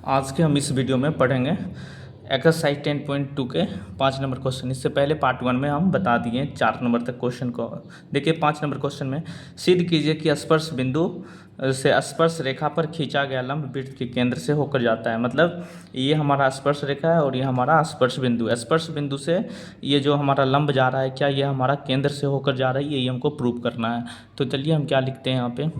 आज के हम इस वीडियो में पढ़ेंगे एक्सरसाइज 10.2 के 5 नंबर क्वेश्चन। इससे पहले पार्ट 1 में हम बता दिए 4 नंबर तक क्वेश्चन को। देखिए 5 नंबर क्वेश्चन में सिद्ध कीजिए कि स्पर्श बिंदु से स्पर्श रेखा पर खींचा गया लंब वृत्त के केंद्र से होकर जाता है। मतलब ये हमारा स्पर्श रेखा है और ये हमारा स्पर्श बिंदु है। स्पर्श बिंदु से ये जो हमारा लंब जा रहा है, क्या ये हमारा केंद्र से होकर जा रहा है, यही हमको प्रूव करना है। तो चलिए हम क्या लिखते हैं यहाँ पे।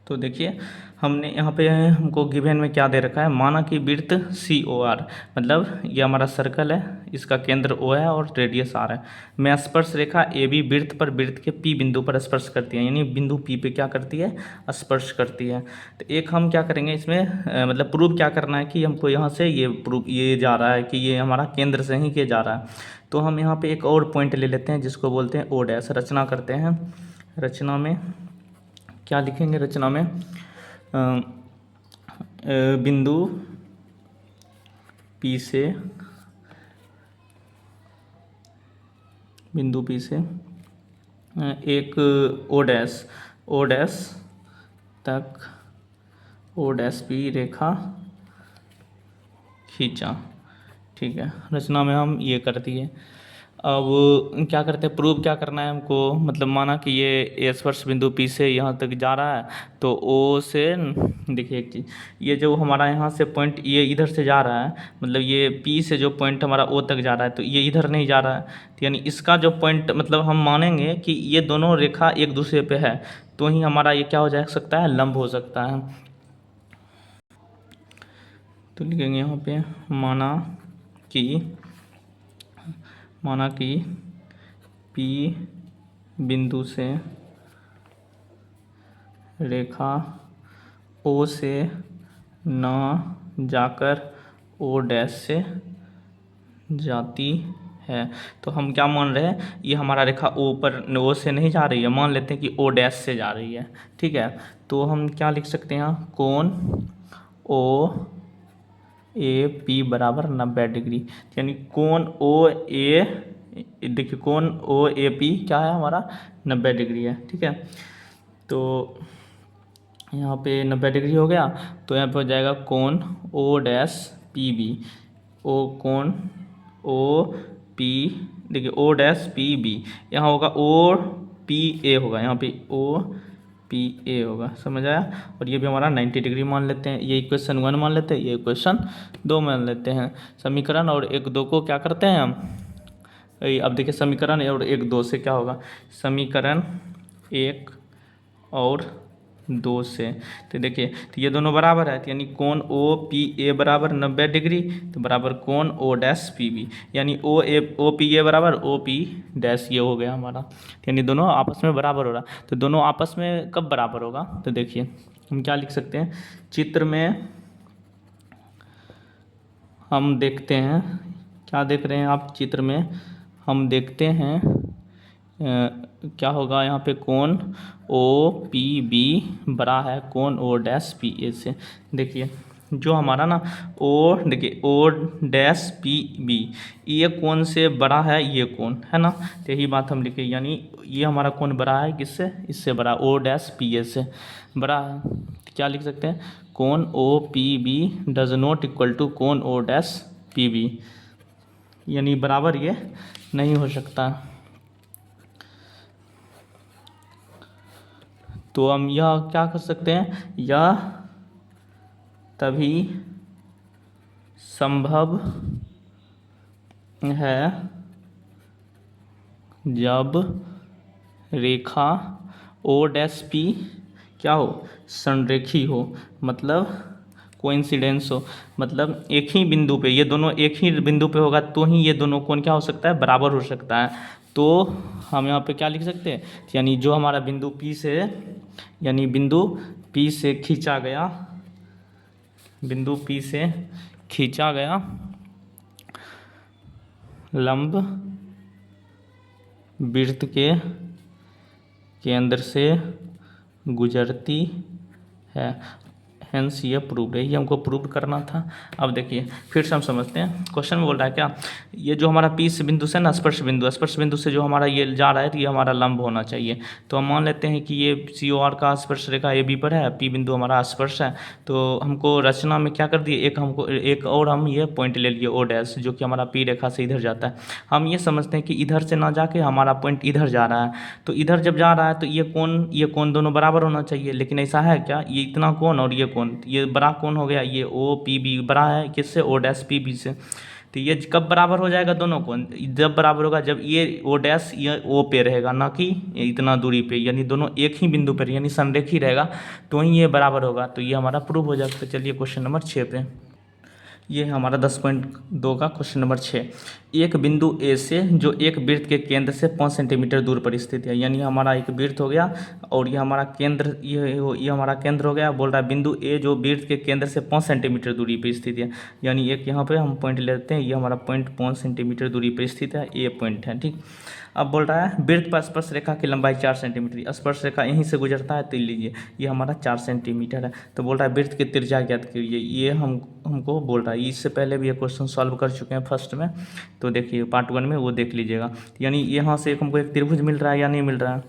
तो देखिए हमने यहाँ पे हमको गिवन में क्या दे रखा है, माना कि वृत्त COR, मतलब ये हमारा सर्कल है, इसका केंद्र O है और रेडियस R है, में स्पर्श रेखा AB वृत्त पर वृत्त के P बिंदु पर स्पर्श करती है। यानी बिंदु P पे क्या करती है, स्पर्श करती है। तो एक हम क्या करेंगे इसमें मतलब प्रूव क्या करना है कि हमको यहाँ से ये प्रूव ये जा रहा है कि ये हमारा केंद्र से ही के जा रहा है। तो हम यहाँ पर एक और पॉइंट ले लेते हैं जिसको बोलते हैं O डैश। रचना करते हैं। रचना में क्या लिखेंगे, रचना में बिंदु P से एक O डैश तक O डैश P रेखा खींचा। ठीक है, रचना में हम ये कर दिए। अब क्या करते हैं, प्रूव क्या करना है हमको, मतलब माना कि ये स्पर्श बिंदु P से यहाँ तक जा रहा है, तो O से देखिए एक चीज़, ये जो हमारा यहाँ से पॉइंट ये इधर से जा रहा है, मतलब ये P से जो पॉइंट हमारा O तक जा रहा है, तो ये इधर नहीं जा रहा है। तो यानी इसका जो पॉइंट, मतलब हम मानेंगे कि ये दोनों रेखा एक दूसरे पे है, तो ही हमारा ये क्या हो जा सकता है, लंब हो सकता है। तो लिखेंगे यहाँ पे माना कि P बिंदु से रेखा O से न जाकर O डैश से जाती है। तो हम क्या मान रहे हैं, ये हमारा रेखा O पर O से नहीं जा रही है, मान लेते हैं कि O डैश से जा रही है। ठीक है, तो हम क्या लिख सकते हैं, कोण OAP बराबर 90 डिग्री। यानी कोण OA, देखिए कोण OAP क्या है हमारा, 90 डिग्री है। ठीक है, तो यहाँ पे 90 डिग्री हो गया, तो यहाँ पे हो जाएगा कोण O डैश PB, कोण OP, देखिए O डैश PB, यहाँ होगा OPA होगा, यहाँ पे OPA होगा, समझ आया। और ये भी हमारा 90 डिग्री मान लेते हैं। ये इक्वेशन 1 मान लेते हैं, ये इक्वेशन 2 मान लेते हैं। समीकरण और 1-2 को क्या करते हैं हम, अब देखिए समीकरण और 1-2 से क्या होगा, समीकरण 1 और 2 से, तो देखिए तो ये दोनों बराबर है, तो यानी कोण OPA बराबर 90 डिग्री, तो बराबर कोण O डैश PB, यानी OPA बराबर OP डैश, ये हो गया हमारा। यानी दोनों आपस में बराबर हो रहा। तो दोनों आपस में कब बराबर होगा, तो देखिए हम क्या लिख सकते हैं, चित्र में हम देखते हैं, क्या देख रहे हैं आप, चित्र में हम देखते हैं क्या होगा, यहाँ पे कोण OPB बड़ा है कोण O डैश PA से। देखिए जो हमारा ना देखिए O डैश PB, ये कोण से बड़ा है, ये कोण है ना, तो यही बात हम लिखे, यानी ये हमारा कोण बड़ा है किससे, इससे बड़ा, O डैश PA से बड़ा है। तो क्या लिख सकते हैं, कोण OPB does not equal to कोण O डैश PB, यानी बराबर ये नहीं हो सकता। तो हम यह क्या कर सकते हैं, यह तभी संभव है जब रेखा O डैश P क्या हो, संरेखी हो, मतलब कोइंसिडेंस हो, मतलब एक ही बिंदु पे, ये दोनों एक ही बिंदु पे होगा तो ही ये दोनों कोण क्या हो सकता है, बराबर हो सकता है। तो हम यहाँ पे क्या लिख सकते हैं, यानी जो हमारा बिंदु P से, यानी बिंदु P से खींचा गया, बिंदु P से खींचा गया लंब वृत्त के केंद्र से गुजरती हेंस ये प्रूव्ड है, ये हमको प्रूव करना था। अब देखिए फिर से हम समझते हैं, क्वेश्चन में बोल रहा है क्या, ये जो हमारा पी से बिंदु से ना स्पर्श बिंदु से जो हमारा ये जा रहा है तो ये हमारा लंब होना चाहिए। तो हम मान लेते हैं कि ये सी ओ आर का स्पर्श रेखा ए बी पर है, पी बिंदु हमारा स्पर्श है। तो हमको रचना में क्या कर दिए, एक और हम ये पॉइंट ले लिए ओ डैश, जो कि हमारा पी रेखा से इधर जाता है। हम ये समझते हैं कि इधर से ना जाके हमारा पॉइंट इधर जा रहा है, तो इधर जब जा रहा है तो ये कोण दोनों बराबर होना चाहिए। लेकिन ऐसा है क्या, ये इतना कोण और ये कोण, ये बड़ा कोण हो गया, ये ओ पी बी बड़ा है किससे, ओ डैश पी बी से। तो ये कब बराबर हो जाएगा दोनों कोण, जब बराबर होगा जब ये ओ डैश ये ओ पे रहेगा, ना कि इतना दूरी पे, यानी दोनों एक ही बिंदु पर यानी संरेखी रहेगा, तो ही ये बराबर होगा। तो ये हमारा प्रूव हो जाएगा। तो चलिए क्वेश्चन नंबर 6 पे, ये है हमारा 10.2 का क्वेश्चन नंबर 6। एक बिंदु ए से जो एक वृत्त के केंद्र से 5 सेंटीमीटर दूर पर स्थित है, यानी हमारा एक वृत्त हो गया और ये हमारा केंद्र, ये हमारा केंद्र हो गया। बोल रहा है बिंदु ए जो वृत्त के केंद्र से 5 सेंटीमीटर दूरी पर स्थित है, यानी एक यहाँ पे हम पॉइंट लेते हैं, ये हमारा पॉइंट 5 सेंटीमीटर दूरी पर स्थित है, ए पॉइंट है, ठीक। अब बोल रहा है वृत्त पर स्पर्श रेखा की लंबाई 4 सेंटीमीटर, स्पर्श रेखा यहीं से गुजरता है, तो लीजिए ये हमारा 4 सेंटीमीटर है। तो बोल रहा है वृत्त की त्रिज्या ज्ञात कीजिए, ये हमको बोल रहा है। इससे पहले भी ये क्वेश्चन सॉल्व कर चुके हैं फर्स्ट में, तो देखिए पार्ट 1 में वो देख लीजिएगा। यानी यहाँ से हमको एक त्रिभुज मिल रहा है या नहीं मिल रहा है,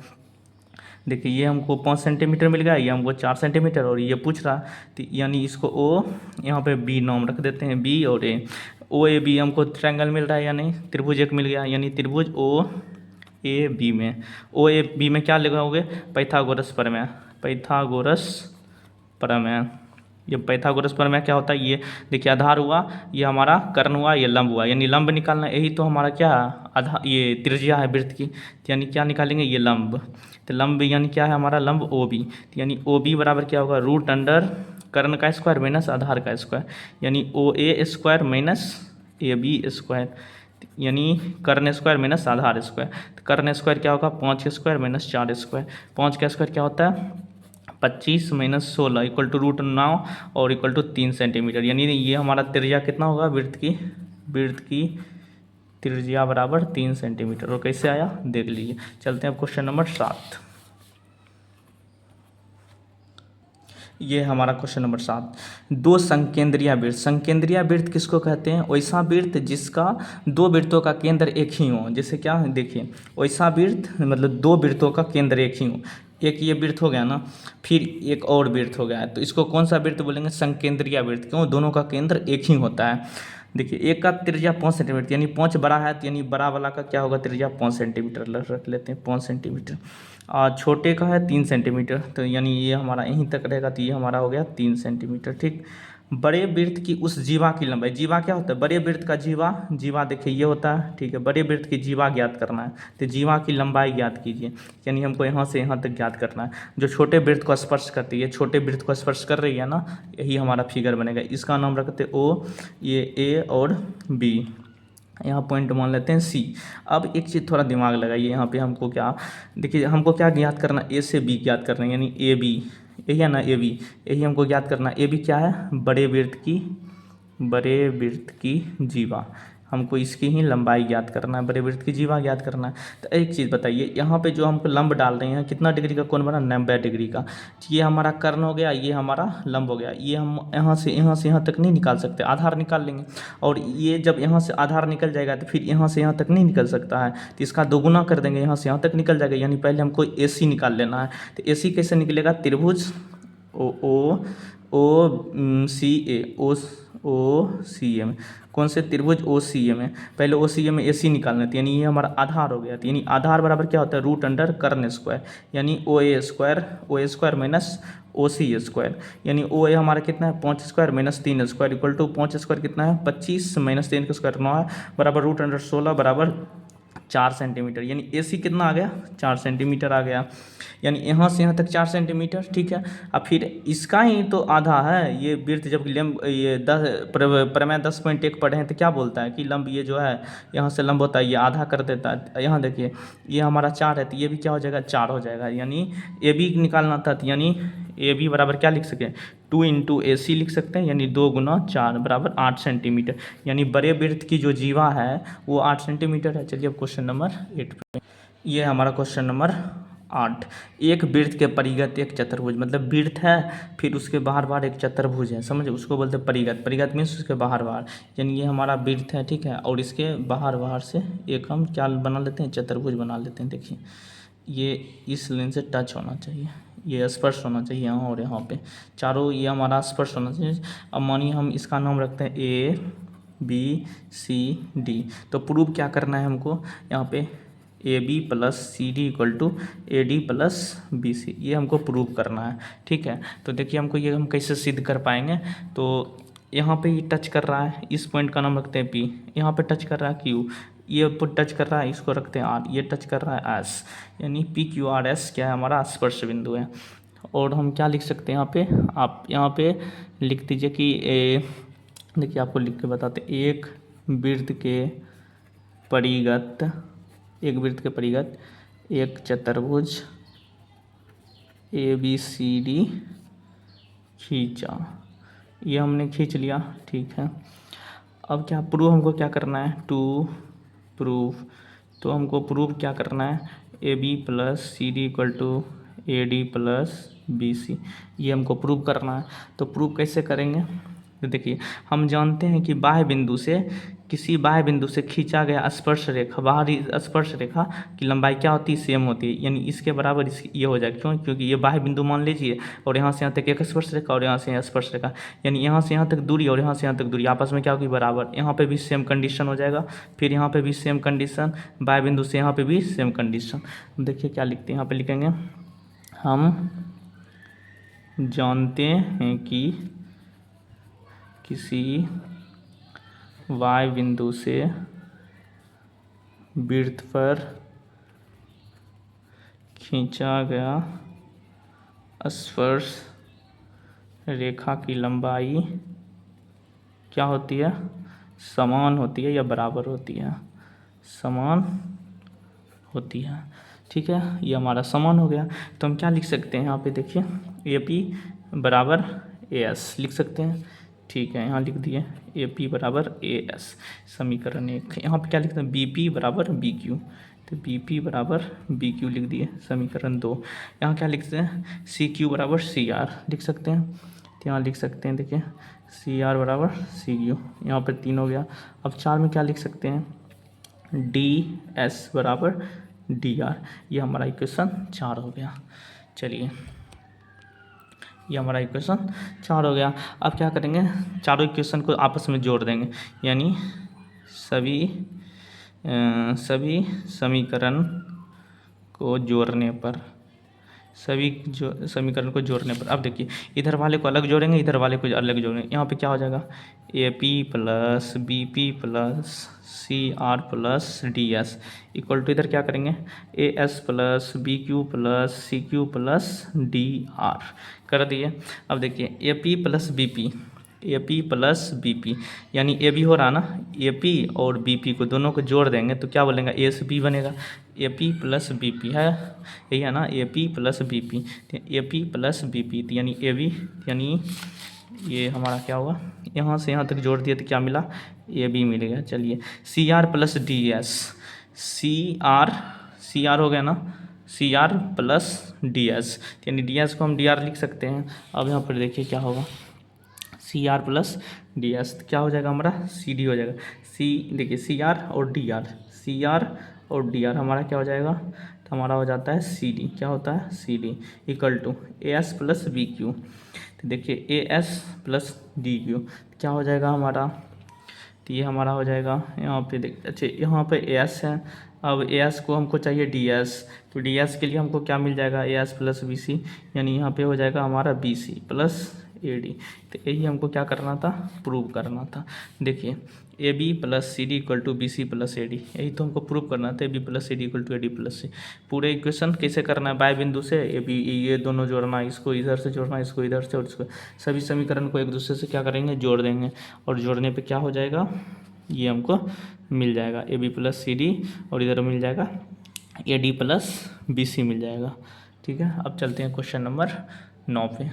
देखिए ये हमको 5 सेंटीमीटर मिल गया, ये हमको 4 सेंटीमीटर, और ये पूछ रहा तो यानी इसको ओ यहाँ पे बी नाम रख देते हैं, बी और ए, ओ ए बी हमको ट्रायंगल मिल रहा है या नहीं, त्रिभुज एक मिल गया, यानी त्रिभुज ओ ए बी में, ओ ए बी में क्या लगाओगे, पाइथागोरस प्रमेय, पाइथागोरस प्रमेय। ये पाइथागोरस प्रमेय क्या होता है, ये देखिए आधार हुआ, ये हमारा कर्ण हुआ, ये लंब हुआ, यानी लंब निकालना, यही तो हमारा क्या है आधार, ये त्रिज्या है वृत्त की, यानी क्या निकालेंगे, ये लंब। तो लंब यानी क्या है हमारा लंब ओ बी, यानी ओ बी बराबर क्या होगा, रूट अंडर कर्ण का स्क्वायर माइनस आधार का स्क्वायर, यानी O A square minus A B square, यानी कर्ण स्क्वायर माइनस आधार स्क्वायर। तो कर्ण स्क्वायर क्या होगा, 5 स्क्वायर माइनस 4 स्क्वायर, 5 का स्क्वायर क्या होता है 25 माइनस 16 इक्वल टू रूट 9 और इक्वल टू 3 सेंटीमीटर, यानी ये हमारा त्रिज्या कितना होगा, वृत्त की त्रिज्या बराबर 3 सेंटीमीटर। और कैसे आया देख लीजिए। चलते हैं अब क्वेश्चन नंबर 7, ये हमारा क्वेश्चन नंबर 7। दो संकेंद्रीय वृत्त, संकेंद्रीय वृत्त किसको कहते हैं, वैसा वृत्त जिसका दो वृत्तों का केंद्र एक ही हो। जैसे क्या देखिए, वैसा वृत्त मतलब दो वृत्तों का केंद्र एक ही हो, एक ये वृत्त हो गया ना, फिर एक और वृत्त हो गया है, तो इसको कौन सा वृत्त बोलेंगे, संकेंद्रीय वृत्त। क्यों, दोनों का केंद्र एक ही होता है। देखिए एक का त्रिज्या 5 सेंटीमीटर, यानी 5 बड़ा है, तो यानी बड़ा वाला का क्या होगा त्रिज्या 5 सेंटीमीटर रख लेते हैं, 5 सेंटीमीटर। और छोटे का है 3 सेंटीमीटर, तो यानी ये हमारा यहीं तक रहेगा, तो ये हमारा हो गया 3 सेंटीमीटर, ठीक। बड़े वृत्त की उस जीवा की लंबाई, जीवा क्या होता है, बड़े वृत्त का जीवा देखिए ये होता है, ठीक है। बड़े वृत्त की जीवा ज्ञात करना है, तो जीवा की लंबाई ज्ञात कीजिए, यानी हमको यहाँ से यहाँ तक ज्ञात करना है। जो छोटे वृत्त को स्पर्श करती है, छोटे वृत्त को स्पर्श कर रही है ना, यही हमारा फिगर बनेगा। इसका नाम रखते ओ, ये ए और बी, यहाँ पॉइंट मान लेते हैं सी। अब एक चीज़ थोड़ा दिमाग लगाइए, यहाँ पे हमको क्या देखिए, हमको क्या ज्ञात करना, ए से बी ज्ञात करना है, यानी ए बी, यही है ना ए बी, यही हमको ज्ञात करना। ए बी क्या है, बड़े वृत्त की जीवा, हमको इसकी ही लंबाई ज्ञात करना है, बड़े वृत्त की जीवा ज्ञात करना है। तो एक चीज़ बताइए, यहाँ पे जो हमको लंब डाल रहे हैं कितना डिग्री का कोण बना, 90 डिग्री का। ये हमारा कर्ण हो गया, ये हमारा लंब हो गया। ये हम यहाँ से यहाँ तक नहीं निकाल सकते, आधार निकाल लेंगे, और ये जब यहाँ से आधार निकल जाएगा तो फिर यहाँ से यहाँ तक नहीं निकल सकता है, तो इसका दोगुना कर देंगे, यहाँ से यहाँ तक निकल जाएगा। यानी पहले हमको ए सी निकाल लेना है। तो ए सी कैसे निकलेगा, त्रिभुज ओ सी ए, ओ सी ए में, कौन से त्रिभुज ओ सी ए में, पहले ओ सी ए में ए सी निकालना है, यानी ये हमारा आधार हो गया। यानी आधार बराबर क्या होता है, रूट अंडर कर्ण स्क्वायर, यानी O A square minus O C square, यानी ओ ए हमारा कितना है 5 square minus 3 square equal to 5 square कितना है 25 माइनस 3 का स्क्वायर 9 है, बराबर रूट अंडर 16 बराबर 4 सेंटीमीटर। यानी ए सी कितना आ गया, 4 सेंटीमीटर आ गया, यानी यहाँ से यहाँ तक 4 सेंटीमीटर, ठीक है। अब फिर इसका ही तो आधा है ये वृत्त। जब लंब ये प्रमेय 10.1 पढ़े हैं तो क्या बोलता है कि लंब ये जो है यहाँ से लंब होता है, ये आधा कर देता है। यहाँ देखिए ये हमारा 4 है, तो ये भी क्या हो जाएगा 4 हो जाएगा, यानी ए बी निकालना था, तो यानी ए बी बराबर क्या लिख सकें 2 इंटू ए सी लिख सकते हैं, यानी 2 गुना 4 बराबर 8 सेंटीमीटर, यानी बड़े वृत्त की जो जीवा है वो 8 सेंटीमीटर है। चलिए अब क्वेश्चन नंबर 8 पे, ये हमारा क्वेश्चन नंबर 8। एक वृत्त के परिगत एक चतुर्भुज, मतलब वृत्त है फिर उसके बाहर बाहर एक चतुर्भुज है, समझे, उसको बोलते हैं परिगत। परिगत मीन्स उसके बाहर बाहर, यानी ये हमारा वृत्त है, ठीक है, और इसके बाहर बाहर से एक हम क्या बना लेते हैं, चतुर्भुज बना लेते हैं। देखिए ये इस लाइन से टच होना चाहिए, ये स्पर्श होना चाहिए यहाँ और यहाँ पे, चारों ये हमारा स्पर्श होना चाहिए। अब मानिए हम इसका नाम रखते हैं ABCD, तो प्रूव क्या करना है हमको, यहाँ पे AB + CD = AD + BC, ये हमको प्रूव करना है, ठीक है। तो देखिए हमको ये हम कैसे सिद्ध कर पाएंगे, तो यहाँ पे ये टच कर रहा है, इस पॉइंट का नाम रखते हैं P, यहाँ पे टच कर रहा है Q, ये ऊपर टच कर रहा है, इसको रखते हैं R, ये टच कर रहा है S, यानी PQRS क्या है, हमारा स्पर्श बिंदु है। और हम क्या लिख सकते हैं यहाँ पे, आप यहाँ पे लिख दीजिए कि देखिए आपको लिख के बताते, एक वृत्त के परिगत, एक वृत्त के परिगत एक चतुर्भुज ABCD खींचा, ये हमने खींच लिया, ठीक है। अब क्या प्रूव हमको क्या करना है, टू प्रूव, तो हमको प्रूव क्या करना है, AB + CD = AD + BC, ये हमको प्रूव करना है। तो प्रूव कैसे करेंगे, तो देखिए हम जानते हैं कि बाह्य बिंदु से, किसी बाह्य बिंदु से खींचा गया स्पर्श रेखा, बाहरी स्पर्श रेखा की लंबाई क्या होती है, सेम होती है, यानी इसके बराबर ये हो जाएगा। क्यों, क्योंकि ये बाह्य बिंदु मान लीजिए, और यहाँ से यहाँ तक एक स्पर्श रेखा और यहाँ से यहाँ स्पर्श रेखा, यानी यहाँ से यहाँ तक दूरी और यहाँ से यहाँ तक दूरी आपस में क्या होगी, बराबर। यहाँ पे भी सेम कंडीशन हो जाएगा, फिर यहाँ पे भी सेम कंडीशन, बाह्य बिंदु से यहाँ पे भी सेम कंडीशन। देखिए क्या लिखते हैं, यहाँ पे लिखेंगे, हम जानते हैं कि किसी y बिंदु से वृत्त पर खींचा गया स्पर्श रेखा की लंबाई क्या होती है, समान होती है या बराबर होती है, समान होती है, ठीक है। ये हमारा समान हो गया, तो हम क्या लिख सकते हैं यहाँ पे, देखिए AP = AS लिख सकते हैं, ठीक है, यहाँ लिख दिए AP = AS, समीकरण 1। यहाँ पे क्या लिखते हैं, BP = BQ, तो BP = BQ लिख दिए, समीकरण 2। यहाँ क्या लिखते हैं, CQ = CR लिख सकते हैं, तो यहाँ लिख सकते हैं, देखिए CR = CQ, यहाँ पर 3 हो गया। अब 4 में क्या लिख सकते हैं, DS = DR, ये हमारा इक्वेशन 4 हो गया। चलिए ये हमारा इक्वेशन 4 हो गया। अब क्या करेंगे, चारों इक्वेशन को आपस में जोड़ देंगे, यानी सभी समीकरण को जोड़ने पर, समीकरण को जोड़ने पर, अब देखिए इधर वाले को अलग जोड़ेंगे, इधर वाले को अलग जोड़ेंगे, यहाँ पे क्या हो जाएगा, AP + BP + CR + DS = इधर क्या करेंगे, AS + BQ + CQ + DR कर दिए। अब देखिए AP + BP, यानी AB हो रहा ना, AP और BP को दोनों को जोड़ देंगे तो क्या बोलेंगे, A से B बनेगा, AP + BP है, यही है ना, AP + BP, AP + BP, यानी AB, यानी ये हमारा क्या हुआ, यहाँ से यहाँ तक जोड़ दिए तो क्या मिला, AB मिल गया। चलिए CR + DS, CR हो गया ना, CR + DS, यानी DS को हम DR लिख सकते हैं। अब यहाँ पर देखिए क्या होगा, CR + DS, तो क्या हो जाएगा हमारा, CD हो जाएगा। देखिए CR और DR हमारा क्या हो जाएगा, तो हमारा हो जाता है CD, क्या होता है, CD = AS + BQ, तो देखिए AS + DQ क्या हो जाएगा हमारा, तो ये हमारा हो जाएगा, यहाँ पे देख, अच्छा यहाँ पे AS है, अब AS को हमको चाहिए DS, तो DS के लिए हमको क्या मिल जाएगा, AS + BC, यानी यहाँ पे हो जाएगा हमारा BC + AD। तो यही हमको क्या करना था, प्रूव करना था। देखिए AB + CD = BC + AD, यही तो हमको प्रूव करना था, AB + CD = AD + C। पूरे इक्वेशन कैसे करना है, बाय बिंदु से AB, ये दोनों जोड़ना, इसको इधर से जोड़ना, इसको इधर से, और इसको, सभी समीकरण को एक दूसरे से क्या करेंगे, जोड़ देंगे, और जोड़ने पे क्या हो जाएगा, ये हमको मिल जाएगा AB + CD, और इधर मिल जाएगा AD + BC मिल जाएगा, ठीक है। अब चलते हैं क्वेश्चन नंबर 9 पे।